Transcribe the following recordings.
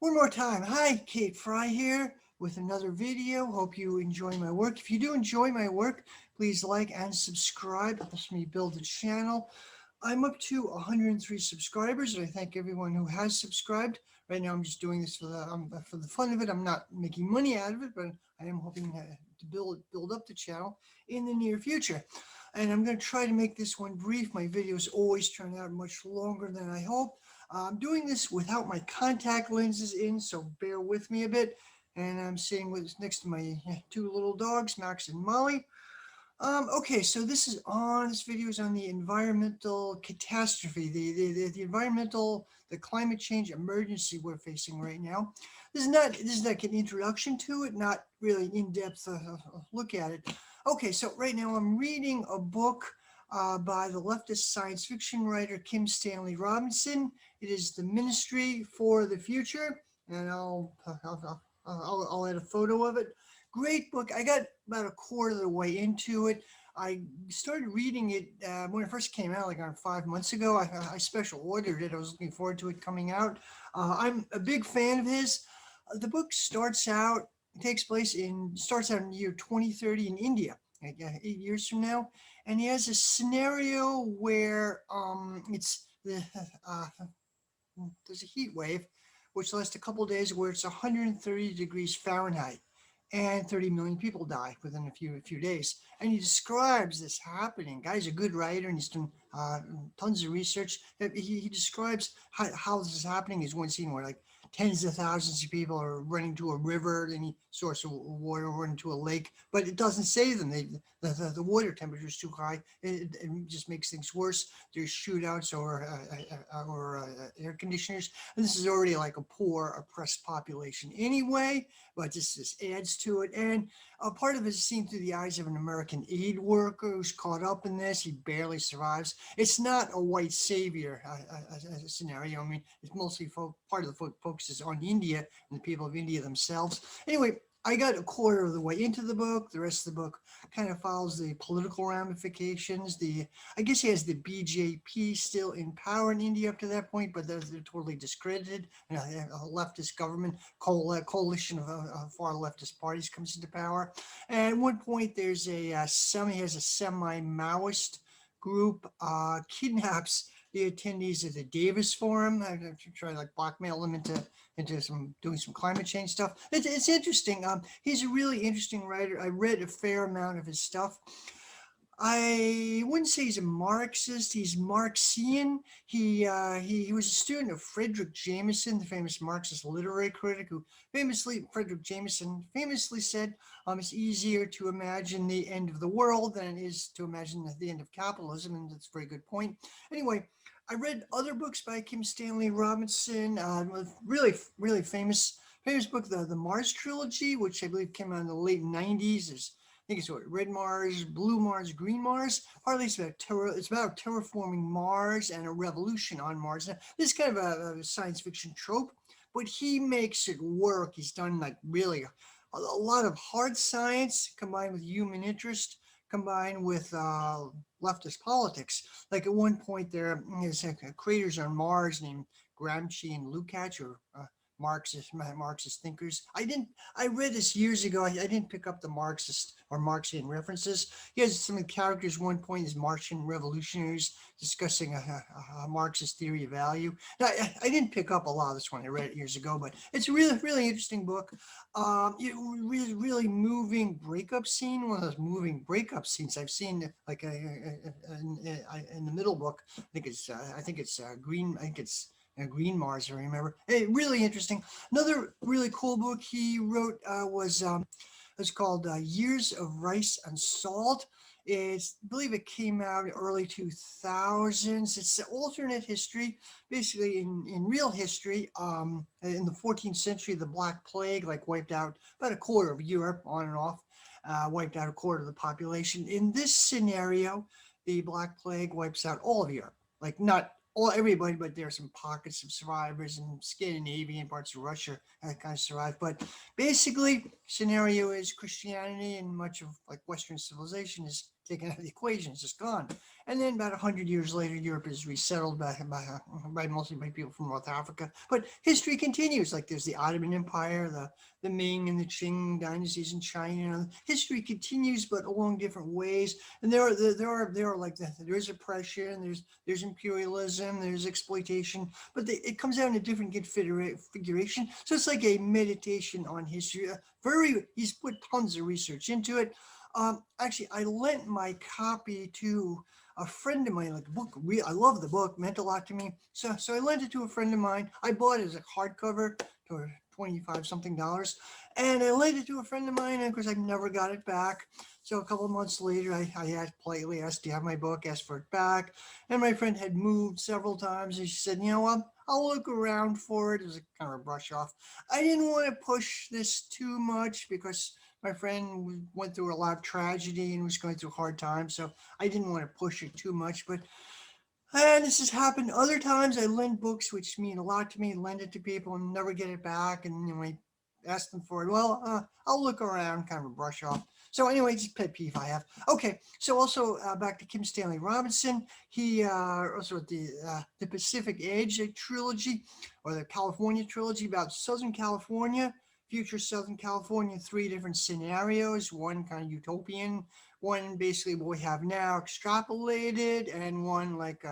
One more time. Hi, Kate Fry here with another video. Hope you enjoy my work. If you do enjoy my work, please like and subscribe. It helps me build the channel. I'm up to 103 subscribers, and I thank everyone who has subscribed. Right now, I'm just doing this for the fun of it. I'm not making money out of it, but I am hoping to build up the channel in the near future. And I'm going to try to make this one brief. My videos always turn out much longer than I hope. I'm doing this without my contact lenses in, so bear with me a bit. And I'm sitting with next to my two little dogs, Max and Molly. Okay, so this video is on the environmental catastrophe, the environmental, the climate change emergency we're facing right now. This is like an introduction to it, not really in-depth look at it. Okay, so right now I'm reading a book by the leftist science fiction writer Kim Stanley Robinson. It is The Ministry for the Future, and I'll add a photo of it. Great book. I got about a quarter of the way into it. I started reading it when it first came out, like 5 months ago. I special ordered it. I was looking forward to it coming out. I'm a big fan of his. The book starts out in the year 2030 in India, like 8 years from now, and he has a scenario where uh, there's a heat wave, which lasts a couple of days, where it's 130 degrees Fahrenheit, and 30 million people die within a few days. And he describes this happening. Guy's a good writer, and he's done tons of research. He describes how this is happening. He's one scene where like tens of thousands of people are running to a river, any source of water, running to a lake, but it doesn't save them. The water temperature is too high. It just makes things worse. There's shootouts or air conditioners, and this is already like a poor, oppressed population anyway. But this just adds to it, and part of it is seen through the eyes of an American aid worker who's caught up in this. He barely survives. It's not a white savior scenario. I mean, it's mostly part of the focus is on India and the people of India themselves. Anyway, I got a quarter of the way into the book. The rest of the book kind of follows the political ramifications. I guess he has the BJP still in power in India up to that point, but they're totally discredited. And a leftist government coalition of far leftist parties comes into power. And at one point, he has a semi-Maoist group kidnaps the attendees of the Davis Forum. I try to like blackmail them into doing some climate change stuff. It's interesting. He's a really interesting writer. I read a fair amount of his stuff. I wouldn't say he's a Marxist. He's Marxian. He was a student of Frederick Jameson, the famous Marxist literary critic, who Frederick Jameson famously said, "It's easier to imagine the end of the world than it is to imagine the end of capitalism," and that's a very good point. Anyway, I read other books by Kim Stanley Robinson. Really famous book, the Mars Trilogy, which I believe came out in the late '90s. I think it's Red Mars, Blue Mars, Green Mars. Partly it's about terraforming Mars and a revolution on Mars. Now, this is kind of a science fiction trope, but he makes it work. He's done like really a lot of hard science combined with human interest, combined with leftist politics. Like at one point, there's craters on Mars named Gramsci and Lukács, or Marxist thinkers. I read this years ago. I didn't pick up the Marxist or Marxian references. He has some of the characters. One point is Martian revolutionaries discussing a Marxist theory of value. Now, I didn't pick up a lot of this one. I read it years ago, but it's a really interesting book. Really moving breakup scene. One of those moving breakup scenes I've seen, like in the middle book. I think it's Green. I think it's Green Mars, I remember. Hey, really interesting. Another really cool book he wrote was called Years of Rice and Salt. I believe it came out early 2000s. It's alternate history, basically in real history. In the 14th century, the Black Plague wiped out about a quarter of Europe on and off, wiped out a quarter of the population. In this scenario, the Black Plague wipes out all of Europe, like not everybody, but there are some pockets of survivors in Scandinavia and parts of Russia that kind of survive. But basically, scenario is Christianity and much of like Western civilization is taken out of the equation. It's just gone. And then about 100 years later, Europe is resettled by mostly by people from North Africa. But history continues. Like there's the Ottoman Empire, the Ming and the Qing dynasties in China. History continues, but along different ways. And there are like there's oppression, there's imperialism, there's exploitation, but it comes out in a different configuration. So it's like a meditation on history. He's put tons of research into it. Actually, I lent my copy to a friend of mine. Like the book, I love the book, meant a lot to me. So I lent it to a friend of mine. I bought it as a hardcover for 25 something dollars, and I lent it to a friend of mine, and of course I never got it back. So a couple of months later, I had politely asked, "Do you have my book?" Asked for it back, and my friend had moved several times, and she said, "You know what? I'll look around for it." It was a kind of a brush off. I didn't want to push this too much because my friend went through a lot of tragedy and was going through hard times, so I didn't want to push it too much. But and this has happened other times. I lend books which mean a lot to me, lend it to people and never get it back. And I ask them for it. Well, I'll look around, kind of a brush off. So anyway, just pet peeve I have. Okay, so also back to Kim Stanley Robinson. He also the Pacific Edge trilogy, or the California trilogy about Southern California, future Southern California, three different scenarios. One kind of utopian, one basically what we have now extrapolated, and one like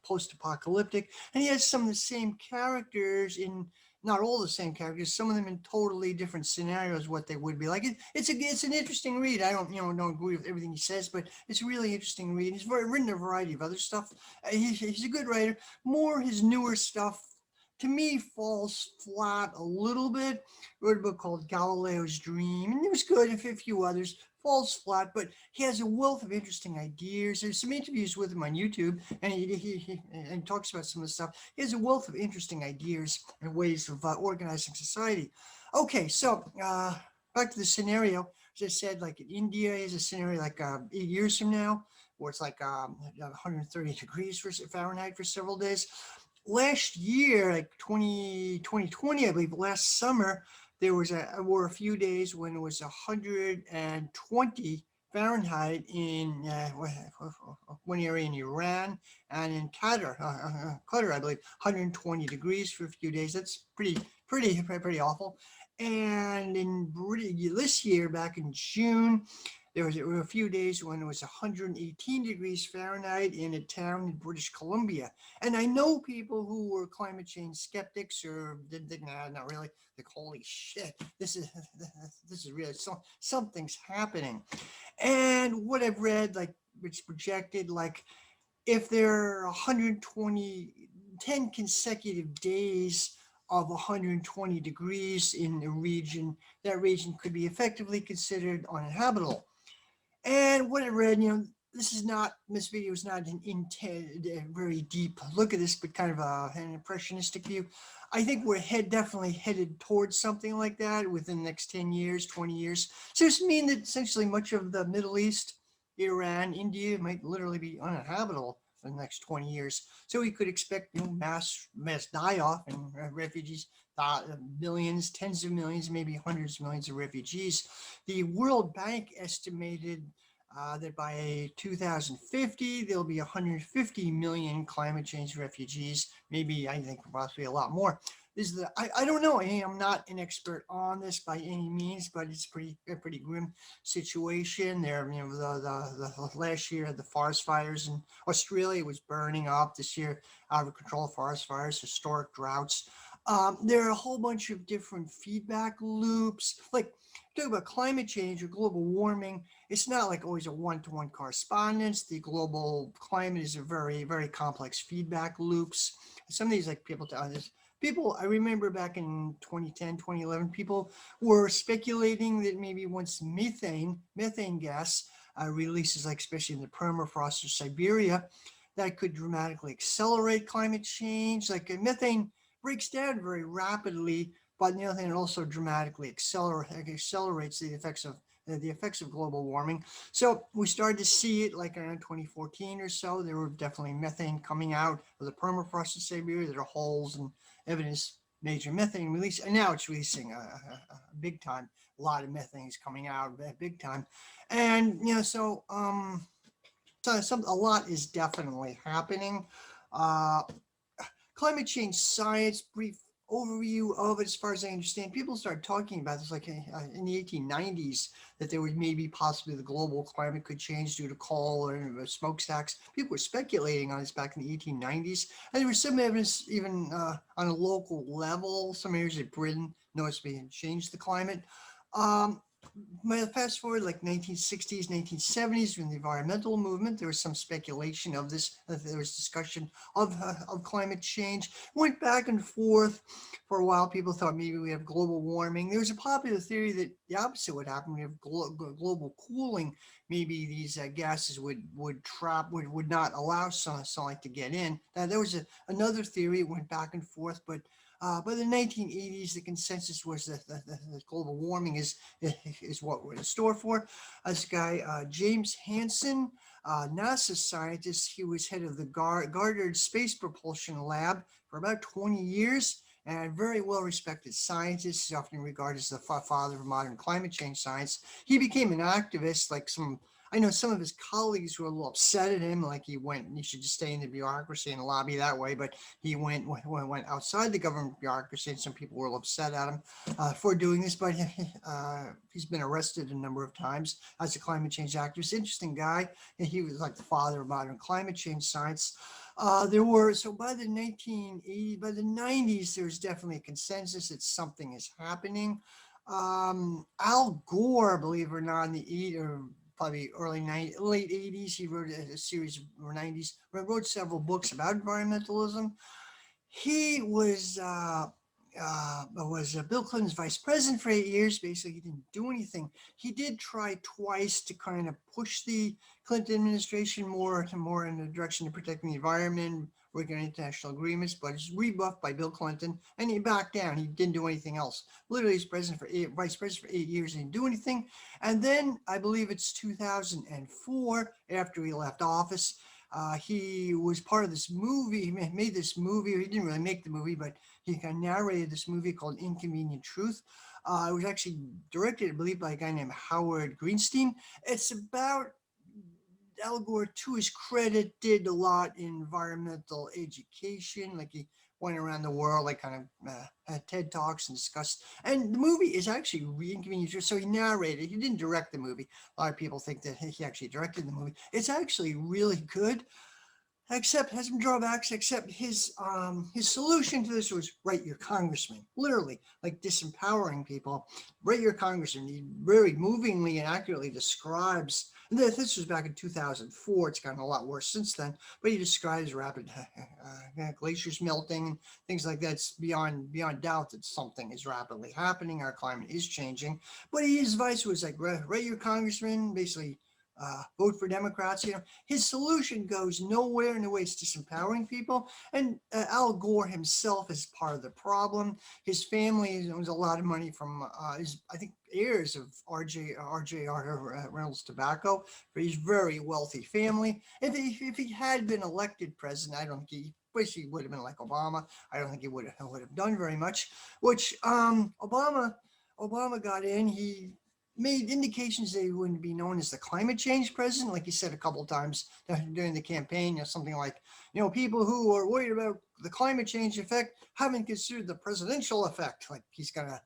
post-apocalyptic. And he has some of the same characters in, not all the same characters, some of them in totally different scenarios, what they would be like. It's an interesting read. I don't agree with everything he says, but it's a really interesting read. He's written a variety of other stuff. He's a good writer. More his newer stuff to me falls flat a little bit. Wrote a book called Galileo's Dream, and it was good. If a few others falls flat, but he has a wealth of interesting ideas. There's some interviews with him on YouTube, and he talks about some of the stuff. He has a wealth of interesting ideas and ways of organizing society. Okay, so back to the scenario. As I said, like in India is a scenario like 8 years from now, where it's like 130 degrees Fahrenheit for several days. Last year, like 2020, I believe, last summer, were a few days when it was 120 Fahrenheit in one area in Iran, and in Qatar, I believe, 120 degrees for a few days. That's pretty awful. And in this year, back in June, were a few days when it was 118 degrees Fahrenheit in a town in British Columbia. And I know people who were climate change skeptics, or did nah, not really. Like, holy shit, this is really something's happening. And what I've read, like, it's projected, like, if there are 10 consecutive days of 120 degrees in a region, that region could be effectively considered uninhabitable. And what I read, this video is not a very deep look at this, but kind of an impressionistic view. I think we're definitely headed towards something like that within the next 10 years, 20 years. So this means that essentially much of the Middle East, Iran, India might literally be uninhabitable for the next 20 years. So we could expect mass die-off and refugees, millions, tens of millions, maybe hundreds of millions of refugees. The World Bank estimated that by 2050, there'll be 150 million climate change refugees, maybe, I think, possibly a lot more. I don't know. I'm not an expert on this by any means, but it's a pretty grim situation. There, the last year, the forest fires in Australia was burning up. This year, out of control forest fires, historic droughts. There are a whole bunch of different feedback loops. Like, talk about climate change or global warming, it's not like always a one-to-one correspondence. The global climate is a very, very complex feedback loops. Some of these, like, I remember back in 2010, 2011, people were speculating that maybe once methane gas releases, like especially in the permafrost of Siberia, that could dramatically accelerate climate change. Like methane breaks down very rapidly, but the other thing, it also dramatically accelerates the effects of global warming. So we started to see it like around 2014 or so. There were definitely methane coming out of the permafrost in Siberia. There are holes and evidence major methane release, and now it's releasing big time. A lot of methane is coming out big time, and a lot is definitely happening. Uh, Climate change science, brief overview of it as far as I understand. People started talking about this like in the 1890s, that there would maybe possibly the global climate could change due to coal or smokestacks. People were speculating on this back in the 1890s. And there was some evidence even on a local level. Some areas of Britain noticeably had changed the climate. Um, Fast forward like 1960s, 1970s, during the environmental movement, there was some speculation of this. There was discussion of climate change. Went back and forth for a while. People thought maybe we have global warming. There was a popular theory that the opposite would happen. We have global cooling. Maybe these gases would trap would not allow sunlight to get in. Now, there was another theory. It went back and forth, but by the 1980s, the consensus was that global warming is what we're in store for. This guy, James Hansen, NASA scientist, he was head of the Goddard Space Propulsion Lab for about 20 years, and a very well respected scientist. He's often regarded as the father of modern climate change science. He became an activist, like I know some of his colleagues were a little upset at him, like he should just stay in the bureaucracy and lobby that way, but he went outside the government bureaucracy, and some people were upset at him for doing this, but he's been arrested a number of times as a climate change activist. Interesting guy. He was like the father of modern climate change science. By the 1980s, by the 90s, there was definitely a consensus that something is happening. Al Gore, believe it or not, in the or probably late 80s, he wrote a series or 90s, wrote several books about environmentalism. He was Bill Clinton's vice president for 8 years. Basically, he didn't do anything. He did try twice to kind of push the Clinton administration more in the direction of protecting the environment, working on international agreements, but it's rebuffed by Bill Clinton, and he backed down. He didn't do anything else. Literally, he's vice president for 8 years, and didn't do anything. And then I believe it's 2004, after he left office, he was part of this movie. He made this movie, or he didn't really make the movie, but he kind of narrated this movie called Inconvenient Truth. It was actually directed, I believe, by a guy named Howard Greenstein. It's about Al Gore, to his credit, did a lot in environmental education. Like he went around the world, like kind of had TED Talks and discussed. And the movie is actually inconvenient. So he narrated. He didn't direct the movie. A lot of people think that he actually directed the movie. It's actually really good, except has some drawbacks. Except his solution to this was write your congressman, literally like disempowering people. Write your congressman. He very movingly and accurately describes. And this was back in 2004. It's gotten a lot worse since then. But he describes rapid glaciers melting and things like that. It's beyond doubt that something is rapidly happening. Our climate is changing. But his advice was like write your congressman, basically vote for Democrats. His solution goes nowhere in the way it's disempowering people. And Al Gore himself is part of the problem. His family owns a lot of money from his, I think, heirs of RJ Reynolds Tobacco. But he's very wealthy family. If he had been elected president, I don't think he. Wish he would have been like Obama. I don't think he would have done very much. Which Obama got in. He made indications that he wouldn't be known as the climate change president, like he said a couple of times during the campaign. Something like, people who are worried about the climate change effect haven't considered the presidential effect. Like he's gonna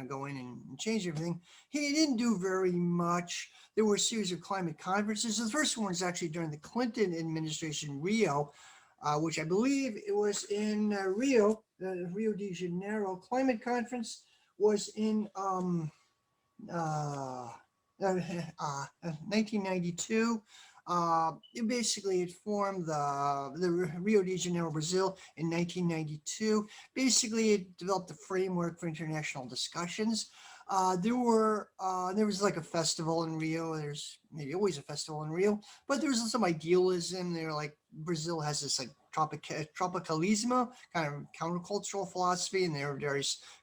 go in and change everything. He didn't do very much. There were a series of climate conferences. The first one was actually during the Clinton administration, Rio, which I believe it was in Rio, the Rio de Janeiro climate conference was in uh, 1992. It formed the Rio de Janeiro, Brazil in 1992. Basically, it developed a framework for international discussions. There was like a festival in Rio. There's maybe always a festival in Rio, but there was some idealism. They were like Brazil has this like tropicalismo kind of countercultural philosophy, and there are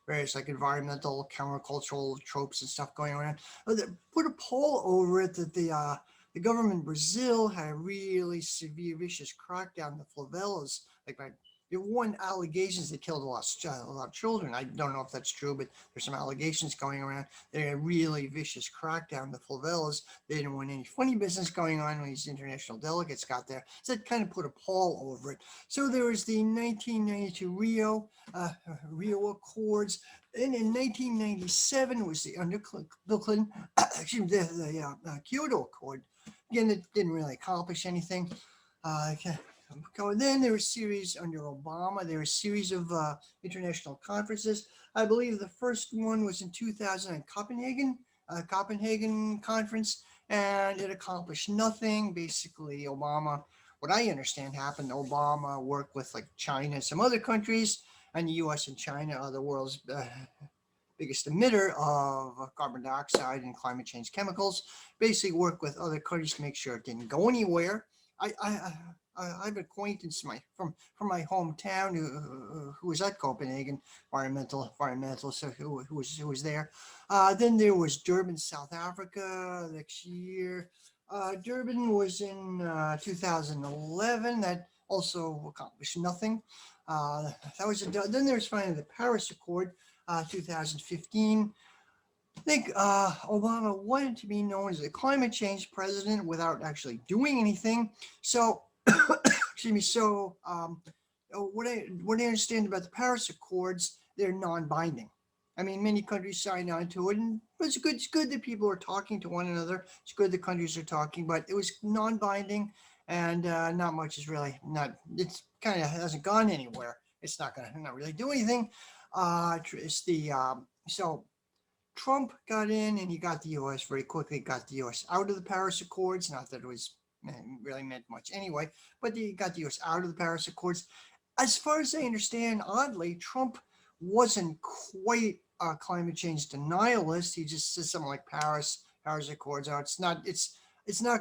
various like environmental countercultural tropes and stuff going around. But they put a poll over it that the government in Brazil had a really severe, vicious crackdown on the favelas, like by there one allegations they killed a lot of children. I don't know if that's true, but there's some allegations going around. They had a really vicious crackdown in the favelas. They didn't want any funny business going on when these international delegates got there. So it kind of put a pall over it. So there was the 1992 Rio Accords. Then in 1997 was the Brooklyn, excuse me, the Kyoto Accord. Again, it didn't really accomplish anything. Okay. Then there were a series under Obama. There were a series of international conferences. I believe the first one was in 2000 in Copenhagen, Copenhagen conference, and it accomplished nothing. Basically, Obama, what I understand happened, Obama worked with like China and some other countries, and the U.S. and China are the world's biggest emitter of carbon dioxide and climate change chemicals. Basically, work with other countries to make sure it didn't go anywhere. I have an acquaintance from my hometown who was at Copenhagen, environmentalist who was there. Then there was Durban, South Africa next year. Durban was in 2011. That also accomplished nothing. That was then there's finally the Paris Accord, 2015. I think Obama wanted to be known as a climate change president without actually doing anything. So, excuse me. So, what I understand about the Paris Accords, they're non-binding. I mean, many countries signed on to it, and it's good. It's good that people are talking to one another. It's good that countries are talking, but it was non-binding, and not much is really not. It's kind of hasn't gone anywhere. It's not really do anything. It's the so Trump got in and he got the U.S. very quickly, got the U.S. out of the Paris Accords. Not that it was really meant much anyway, but he got the U.S. out of the Paris Accords. As far as I understand, oddly, Trump wasn't quite a climate change denialist. He just said something like Paris Accords. Oh, it's not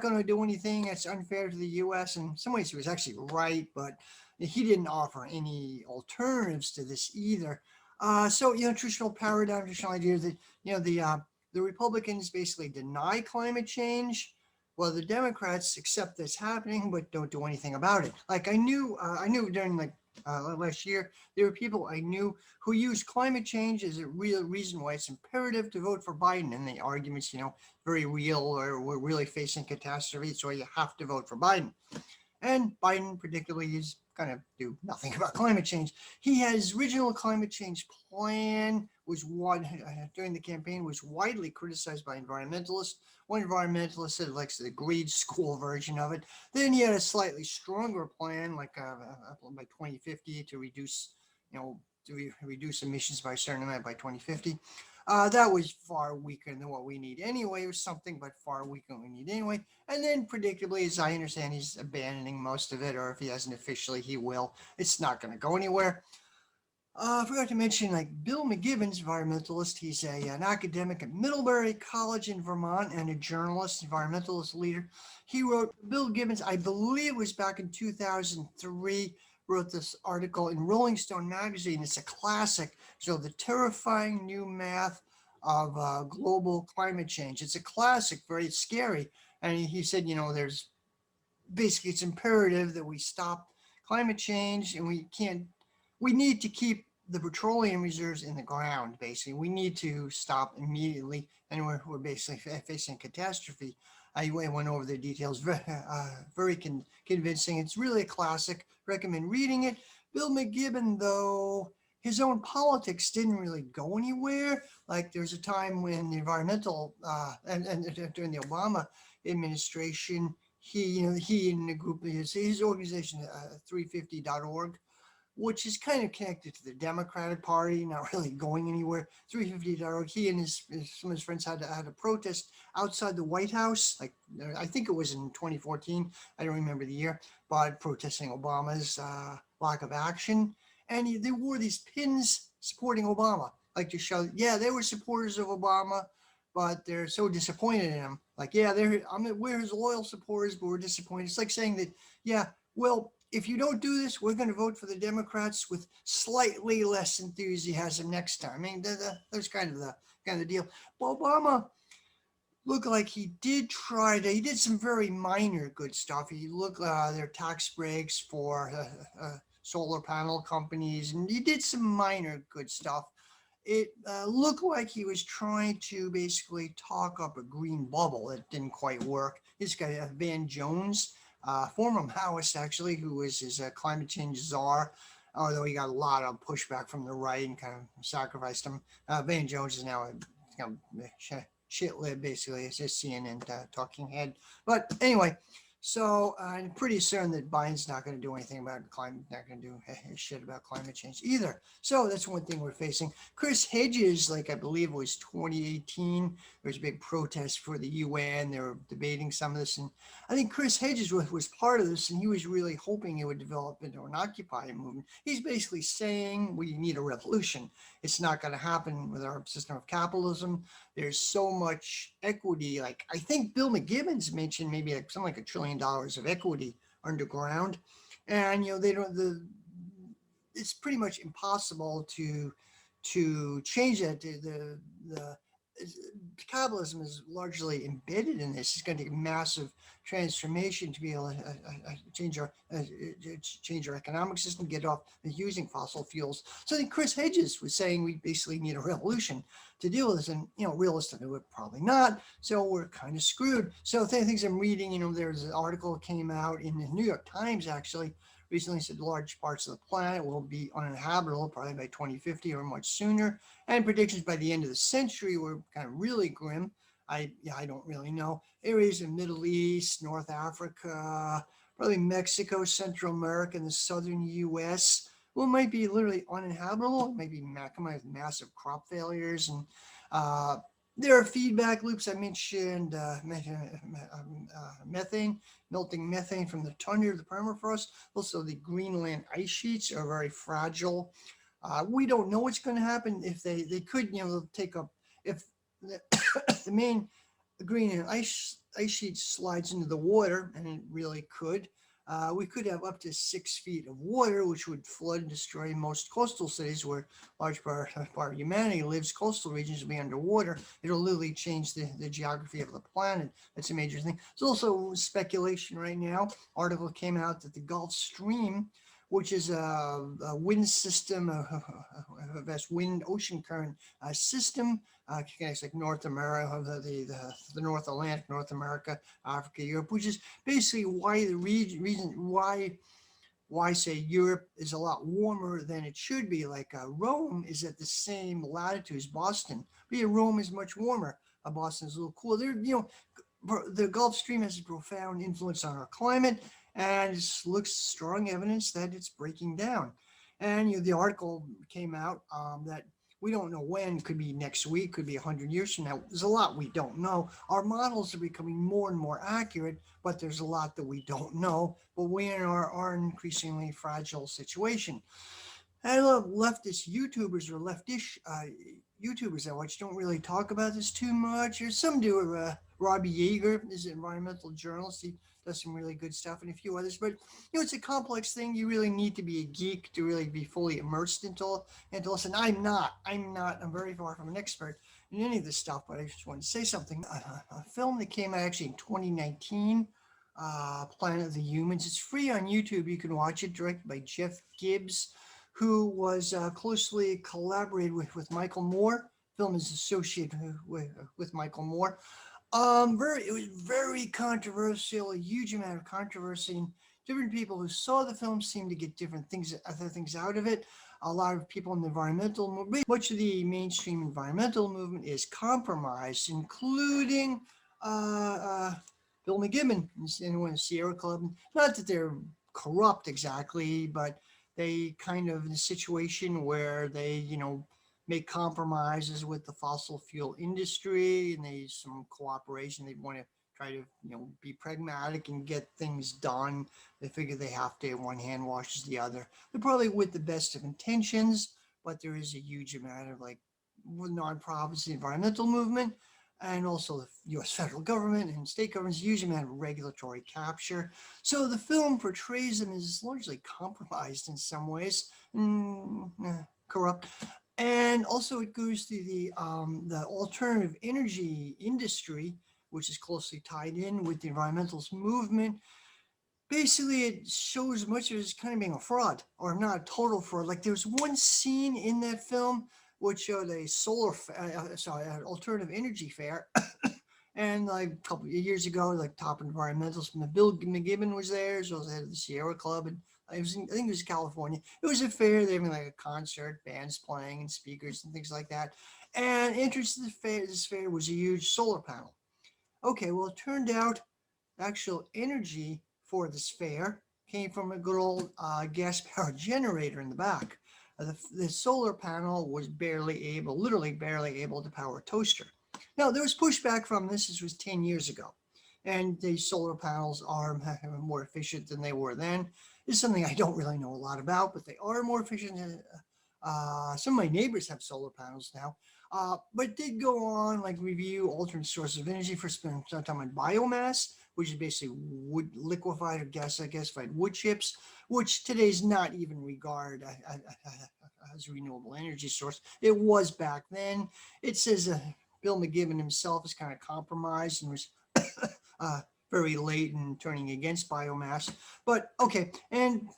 going to do anything. It's unfair to the U.S. In some ways, he was actually right, but he didn't offer any alternatives to this either. So traditional paradigm, traditional idea that the Republicans basically deny climate change, while the Democrats accept that's happening but don't do anything about it. Like I knew during like last year there were people I knew who used climate change as a real reason why it's imperative to vote for Biden, and the arguments, very real, or we're really facing catastrophe, so you have to vote for Biden. And Biden, particularly, is going to do nothing about climate change. His original climate change plan was during the campaign was widely criticized by environmentalists. One environmentalist said it likes the grade school version of it. Then he had a slightly stronger plan, like by 2050 to reduce, reduce emissions by a certain amount by 2050. That was far weaker than what we need anyway. It was something, but far weaker than we need anyway. And then, predictably, as I understand, he's abandoning most of it, or if he hasn't officially, he will. It's not going to go anywhere. I forgot to mention, like Bill McGibbon's environmentalist. He's an academic at Middlebury College in Vermont and a journalist, environmentalist leader. He wrote, Bill Gibbons, I believe it was back in 2003, wrote this article in Rolling Stone magazine. It's a classic. So the terrifying new math of global climate change. It's a classic, very scary. And he said, there's basically it's imperative that we stop climate change, and we need to keep the petroleum reserves in the ground. Basically, we need to stop immediately, and we're basically facing catastrophe. I went over the details, very convincing. It's really a classic. Recommend reading it. Bill McGibbon, though, his own politics didn't really go anywhere. Like there's a time when the environmental and during the Obama administration, he and a group of his organization, 350.org, which is kind of connected to the Democratic Party, not really going anywhere. 350.org, he and some of his friends had a protest outside the White House. Like I think it was in 2014. I don't remember the year, but protesting Obama's lack of action. And they wore these pins supporting Obama, like to show, yeah, they were supporters of Obama, but they're so disappointed in him. Like, yeah, we're his loyal supporters, but we're disappointed. It's like saying that, yeah, well, if you don't do this, we're going to vote for the Democrats with slightly less enthusiasm next time. I mean, that's kind of the deal. But Obama looked like he did he did some very minor good stuff. He looked their tax breaks for solar panel companies, and he did some minor good stuff. It looked like he was trying to basically talk up a green bubble. It didn't quite work. This guy, Van Jones, former Maoist actually, who was his climate change czar, although he got a lot of pushback from the right and kind of sacrificed him. Van Jones is now a kind of shit lib, basically. It's just CNN talking head. But anyway, so I'm pretty certain that Biden's not going to do anything about climate, not going to do shit about climate change either. So that's one thing we're facing. Chris Hedges, like I believe it was 2018, there was a big protest for the UN. They were debating some of this, and I think Chris Hedges was part of this, and he was really hoping it would develop into an Occupy movement. He's basically saying we need a revolution. It's not going to happen with our system of capitalism. There's so much equity. Like I think Bill McGibbon's mentioned maybe like something like $1 trillion of equity underground, and they don't. It's pretty much impossible to change that. The capitalism is largely embedded in this. It's going to take massive transformation to be able to change our economic system, get off using fossil fuels. So I think Chris Hedges was saying we basically need a revolution to deal with this, and realistically, we're probably not. So we're kind of screwed. So things I'm reading, there's an article that came out in the New York Times actually recently said large parts of the planet will be uninhabitable probably by 2050 or much sooner, and predictions by the end of the century were kind of really grim. I don't really know. Areas in Middle East, North Africa, probably Mexico, Central America, and the southern U.S. Well, it might be literally uninhabitable. It might be with massive crop failures, and there are feedback loops. I mentioned methane, melting methane from the tundra of the permafrost. Also, the Greenland ice sheets are very fragile. We don't know what's going to happen. If they could, take up, if the, the main Greenland ice sheet slides into the water, and it really could, we could have up to 6 feet of water, which would flood and destroy most coastal cities where large part of humanity lives. Coastal regions will be underwater. It'll literally change the geography of the planet. That's a major thing. There's also speculation right now. Article came out that the Gulf Stream, which is a wind system, a vast wind ocean current system, connects like North America, the North Atlantic, North America, Africa, Europe, which is basically why the reason why say Europe is a lot warmer than it should be. Like Rome is at the same latitude as Boston, but yeah, Rome is much warmer. Boston is a little cooler. The Gulf Stream has a profound influence on our climate, and it looks strong evidence that it's breaking down. And the article came out that we don't know when. Could be next week, could be 100 years from now. There's a lot we don't know. Our models are becoming more and more accurate, but there's a lot that we don't know. But we are an increasingly fragile situation. I love leftist YouTubers or leftish YouTubers I watch don't really talk about this too much, or some do. Robbie Yeager is an environmental journalist. He does some really good stuff, and a few others. But it's a complex thing. You really need to be a geek to really be fully immersed into listen. I'm not. I'm very far from an expert in any of this stuff. But I just wanted to say something. A film that came out actually in 2019. Planet of the Humans. It's free on YouTube. You can watch it, directed by Jeff Gibbs, who was closely collaborated with Michael Moore. Film is associated with Michael Moore. It was very controversial, a huge amount of controversy. And different people who saw the film seemed to get other things out of it. A lot of people in the environmental movement, much of the mainstream environmental movement is compromised, including Bill McGibbon and the Sierra Club. Not that they're corrupt exactly, but they kind of in a situation where they, make compromises with the fossil fuel industry, and they some cooperation. They want to try to, be pragmatic and get things done. They figure they have to. One hand washes the other. They're probably with the best of intentions, but there is a huge amount of nonprofits, the environmental movement, and also the U.S. federal government and state governments, huge amount of regulatory capture. So the film portrays them as largely compromised in some ways, corrupt. And also it goes to the alternative energy industry, which is closely tied in with the environmentalist movement. basically it shows much of it as kind of being a fraud or not a total fraud. Like there's one scene in that film which showed a alternative energy fair. And like a couple of years ago, like top environmentalists from the Bill McGibbon was there, so I was head of the Sierra Club, and I think it was California. It was a fair. They were having like a concert, bands playing, and speakers and things like that. And entrance to the fair, this fair was a huge solar panel. Okay, well, it turned out actual energy for this fair came from a good old gas powered generator in the back. The solar panel was barely able, literally barely able to power a toaster. Now, there was pushback from this. This was 10 years ago. And the solar panels are more efficient than they were then. This is something I don't really know a lot about, but they are more efficient. Some of my neighbors have solar panels now. But did go on like review alternate sources of energy for spending some time on biomass, which is basically wood liquefied or gasified wood chips, which today is not even regarded as a renewable energy source. It was back then. It says Bill McGibbon himself is kind of compromised and was uh, very late in turning against biomass. But okay, and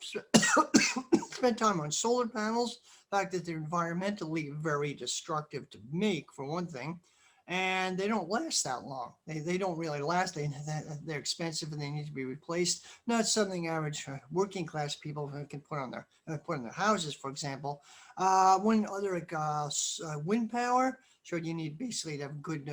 spent time on solar panels. The fact that they're environmentally very destructive to make, for one thing, and they don't last that long. They don't really last. They're expensive and they need to be replaced. Not something average working class people can put on their houses, for example. One other like wind power. Sure, you need basically to have good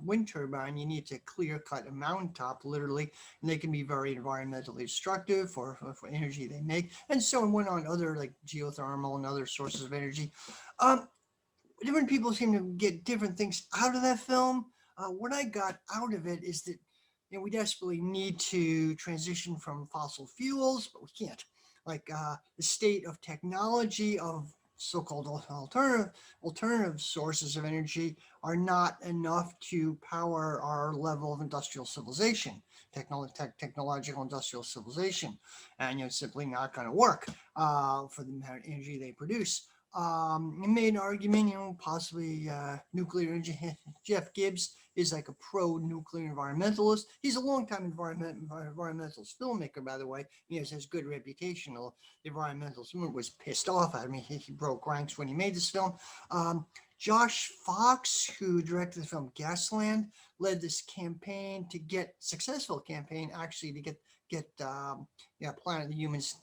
wind turbine. You need to clear cut a mountaintop, literally, and they can be very environmentally destructive for energy they make. And so on went on other like geothermal and other sources of energy. Um, Different people seem to get different things out of that film. What I got out of it is that we desperately need to transition from fossil fuels, but we can't. Like the state of technology of so-called alternative sources of energy are not enough to power our level of industrial civilization, technological industrial civilization, and it's simply not going to work for the amount of energy they produce. He made an argument, possibly nuclear energy. Jeff Gibbs is like a pro-nuclear environmentalist. He's a longtime environmentalist filmmaker, by the way. He has good reputation. The environmentalist movement was pissed off at him. He broke ranks when he made this film. Um, Josh Fox, who directed the film Gasland, led this campaign to get successful campaign actually to get Planet of the Humans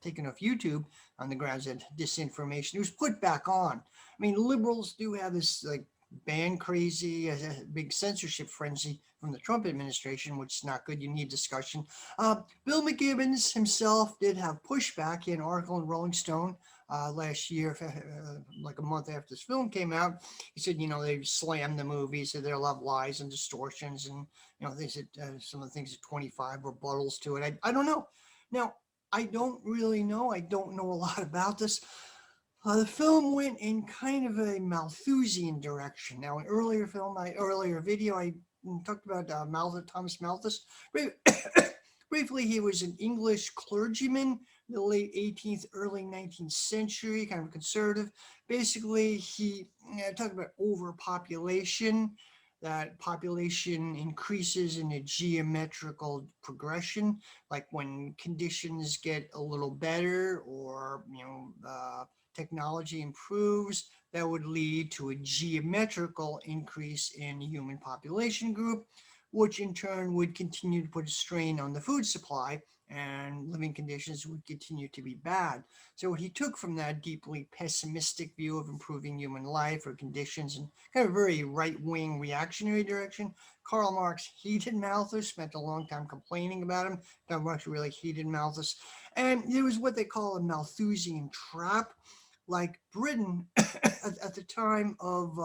taken off YouTube on the grounds of disinformation. It was put back on. I mean, liberals do have this like ban crazy, big censorship frenzy from the Trump administration, which is not good. You need discussion. Bill McGibbons himself did have pushback. He had an article in Rolling Stone last year, like a month after this film came out. He said, they slammed the movie, said there are a lot of lies and distortions, and they said some of the things at 25 rebuttals to it. I don't know. Now, I don't really know. I don't know a lot about this. The film went in kind of a Malthusian direction. Now, an earlier video, I talked about Thomas Malthus. Briefly, he was an English clergyman in the late 18th, early 19th century, kind of conservative. Basically, he talked about overpopulation, that population increases in a geometrical progression, like when conditions get a little better or, technology improves, that would lead to a geometrical increase in the human population group, which in turn would continue to put a strain on the food supply and living conditions would continue to be bad. So what he took from that deeply pessimistic view of improving human life or conditions and kind of very right-wing reactionary direction, Karl Marx hated Malthus, spent a long time complaining about him. Karl Marx really hated Malthus. And there was what they call a Malthusian trap. Like Britain at the time of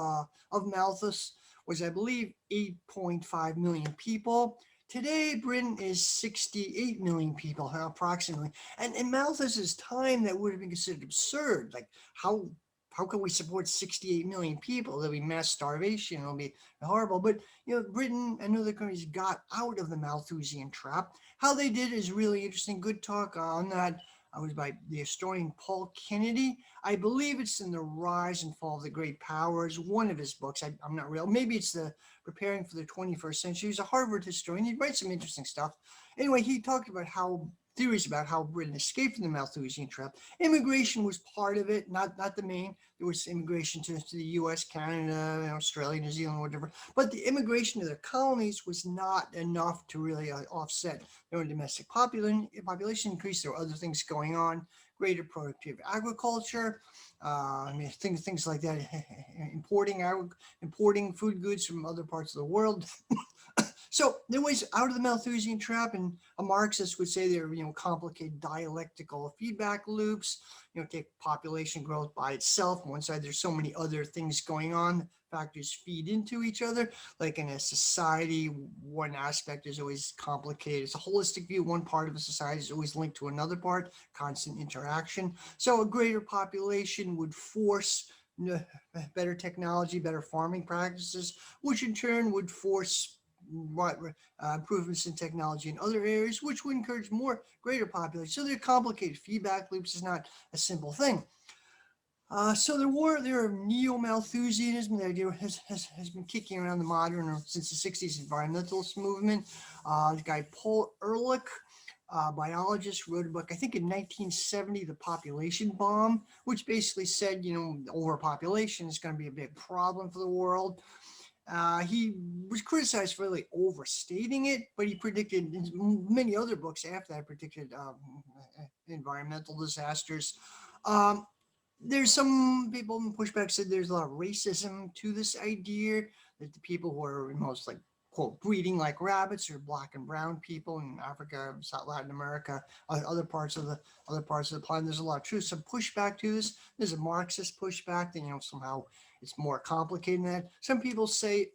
Malthus was, I believe, 8.5 million people. Today, Britain is 68 million people, approximately. And in Malthus's time, that would have been considered absurd. Like, how can we support 68 million people? There'll be mass starvation. It'll be horrible. But, Britain and other countries got out of the Malthusian trap. How they did is really interesting. Good talk on that. was by the historian Paul Kennedy. I believe it's in The Rise and Fall of the Great Powers, one of his books. I'm not real. Maybe it's the Preparing for the 21st Century. He's a Harvard historian. He writes some interesting stuff. Anyway, he talked about how theories about how Britain escaped from the Malthusian trap. Immigration was part of it, not the main. There was immigration to the U.S., Canada, Australia, New Zealand, whatever. But the immigration to their colonies was not enough to really offset their own domestic population increase. There were other things going on, greater productive agriculture. I mean, things like that, importing food goods from other parts of the world. So there was out of the Malthusian trap, and a Marxist would say they're complicated dialectical feedback loops. Take population growth by itself. On one side, there's so many other things going on. Factors feed into each other. Like in a society, one aspect is always complicated. It's a holistic view. One part of a society is always linked to another part. Constant interaction. So a greater population would force better technology, better farming practices, which in turn would force improvements in technology in other areas, which would encourage more greater population. So they're complicated. Feedback loops is not a simple thing. So there are neo-Malthusianism. The idea has been kicking around the modern or since the 60s environmentalist movement. The guy Paul Ehrlich, biologist, wrote a book, I think in 1970, The Population Bomb, which basically said, overpopulation is going to be a big problem for the world. He was criticized for really overstating it, but he predicted in many other books after that predicted environmental disasters. Um, there's some people in pushback said there's a lot of racism to this idea that the people who are most like quote breeding like rabbits are black and brown people in Africa, South Latin America, other parts of the planet. There's a lot of truth. Some pushback to this. There's a Marxist pushback that somehow it's more complicated than that. Some people say,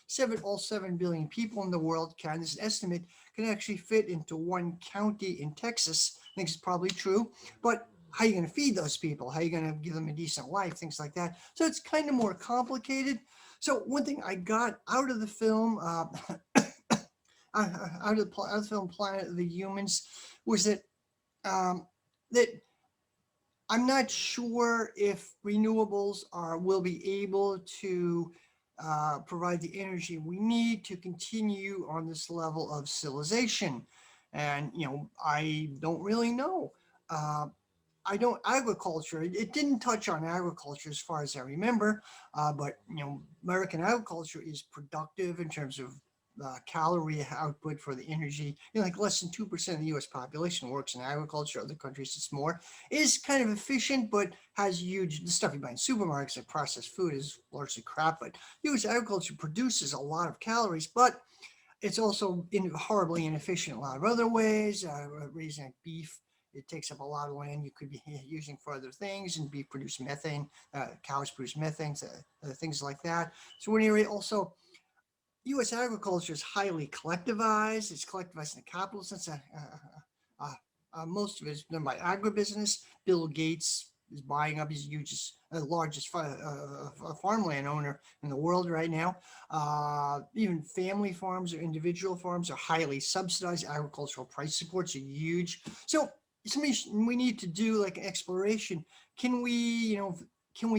7 people in the world can, this estimate, can actually fit into one county in Texas. I think it's probably true. But how are you going to feed those people? How are you going to give them a decent life? Things like that. So it's kind of more complicated. So one thing I got out of the film, out of the film Planet of the Humans, was that I'm not sure if renewables will be able to provide the energy we need to continue on this level of civilization. And, I don't really know. Uh, I don't agriculture. It didn't touch on agriculture as far as I remember, but American agriculture is productive in terms of calorie output for the energy. Like less than 2% of the U.S. population works in agriculture. Other countries, it's more. It is kind of efficient, but has huge. The stuff you buy in supermarkets like processed food is largely crap. But U.S. agriculture produces a lot of calories, but it's also horribly inefficient in a lot of other ways. Raising like beef, it takes up a lot of land you could be using for other things, and beef produce methane. Cows produce methane, things like that. So when you also, U.S. agriculture is highly collectivized. It's collectivized in the capitalist sense. Most of it is done by agribusiness. Bill Gates is buying up. He's the largest farmland owner in the world right now. Even family farms or individual farms are highly subsidized. Agricultural price supports are huge. So we need to do like an exploration. Can we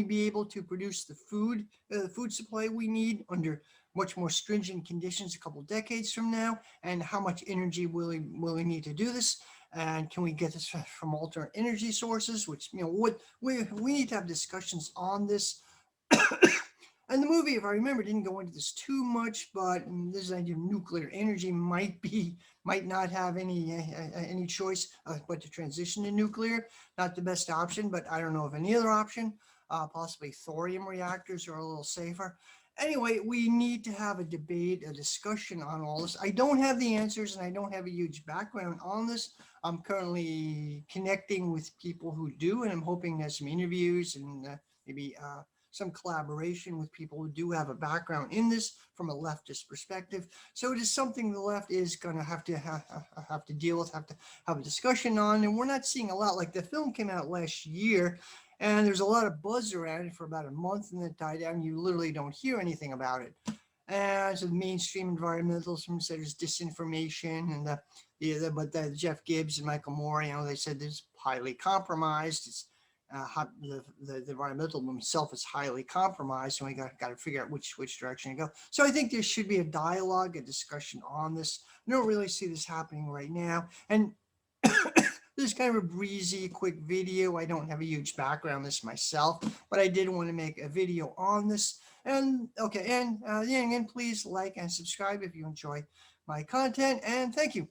be able to produce the food supply we need under much more stringent conditions a couple decades from now? And how much energy will we need to do this? And can we get this from alternate energy sources? Which what we need to have discussions on this. And the movie, if I remember, didn't go into this too much, but this idea of nuclear energy might not have any choice but to transition to nuclear. Not the best option, but I don't know of any other option. Possibly thorium reactors are a little safer. Anyway, we need to have a debate, a discussion on all this. I don't have the answers, and I don't have a huge background on this. I'm currently connecting with people who do, and I'm hoping there's some interviews and maybe some collaboration with people who do have a background in this from a leftist perspective. So it is something the left is going to have to deal with, have to have a discussion on, and we're not seeing a lot. Like the film came out last year, and there's a lot of buzz around it for about a month, and then it died down. You literally don't hear anything about it. And so the mainstream environmentalism said there's disinformation, and Yeah, but Jeff Gibbs and Michael Moore, they said it's highly compromised. It's the environmental himself is highly compromised, and we got to figure out which direction to go. So I think there should be a dialogue, a discussion on this. I don't really see this happening right now, and this is kind of a breezy, quick video. I don't have a huge background on this myself, but I did want to make a video on this. And okay, and please like and subscribe if you enjoy my content, and thank you.